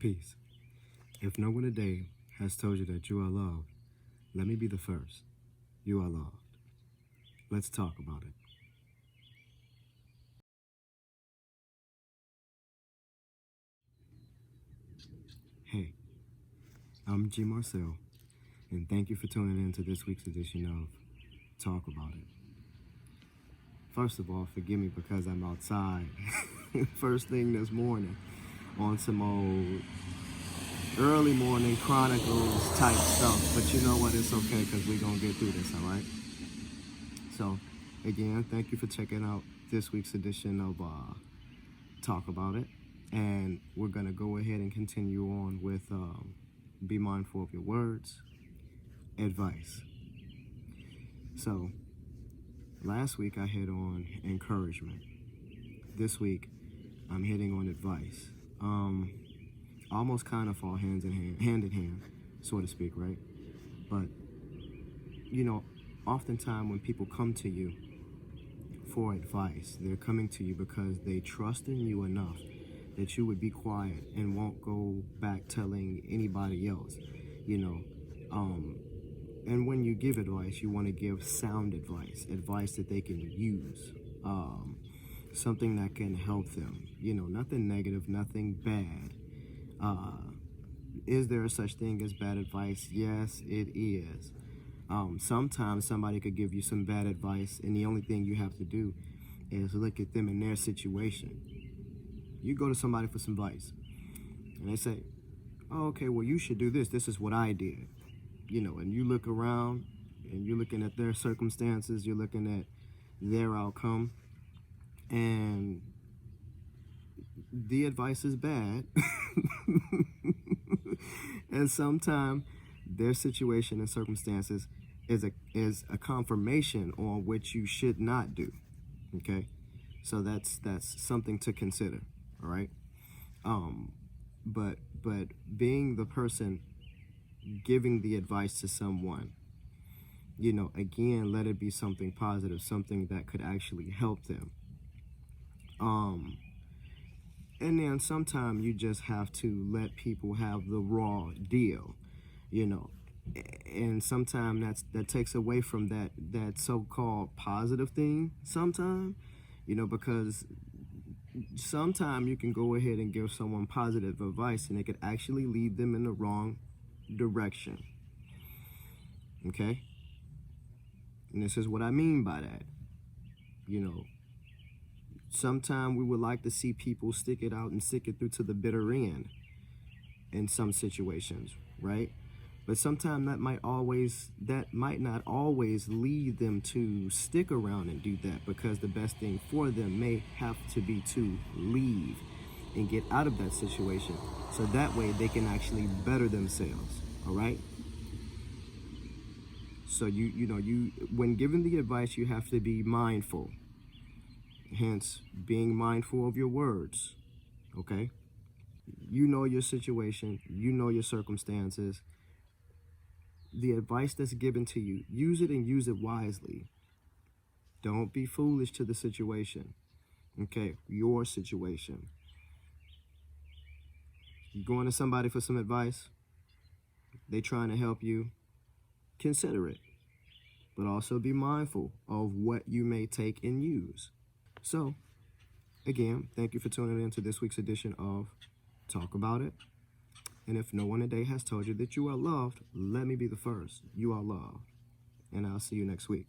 Peace. If no one today has told you that you are loved, let me be the first. You are loved. Let's talk about it. Hey, I'm G. Marcel, and thank you for tuning in to this week's edition of Talk About It. First of all, forgive me because I'm outside first thing this morning on some old early morning Chronicles type stuff. But you know what? It's okay because we're going to get through this, all right? So, again, thank you for checking out this week's edition of Talk About It. And we're going to go ahead and continue on with be mindful of your words, advice. So, last week I hit on encouragement. This week I'm hitting on advice. Almost kind of fall hand in hand, so to speak, right? But, you know, oftentimes when people come to you for advice, they're coming to you because they trust in you enough that you would be quiet and won't go back telling anybody else, you know. And when you give advice, you want to give sound advice that they can use, something that can help them, you know, nothing negative, nothing bad. Is there such thing as bad advice? Yes, it is. Sometimes somebody could give you some bad advice, and the only thing you have to do is look at them in their situation. You go to somebody for some advice, and they say, oh, okay, well, you should do this. This is what I did. You know, and you look around, and you're looking at their circumstances, you're looking at their outcome, and the advice is bad. And sometimes their situation and circumstances is a confirmation on what you should not do. Okay, so that's something to consider. All right. But being the person giving the advice to someone, you know, again, let it be something positive, something that could actually help them. And then sometimes you just have to let people have the raw deal, you know. And sometimes that takes away from that so-called positive thing sometimes, you know, because sometimes you can go ahead and give someone positive advice and it could actually lead them in the wrong direction. Okay? And this is what I mean by that. You know, sometimes we would like to see people stick it out and stick it through to the bitter end in some situations, right? But sometimes that might not always lead them to stick around and do that, because the best thing for them may have to be to leave and get out of that situation, so that way they can actually better themselves. All right? So you know, when giving the advice, you have to be mindful. Hence, being mindful of your words. Okay? You know your situation, you know your circumstances. The advice that's given to you, use it and use it wisely. Don't be foolish to the situation. Okay, your situation. You going to somebody for some advice, they trying to help you, consider it. But also be mindful of what you may take and use. So, again, thank you for tuning in to this week's edition of Talk About It. And if no one today has told you that you are loved, let me be the first. You are loved. And I'll see you next week.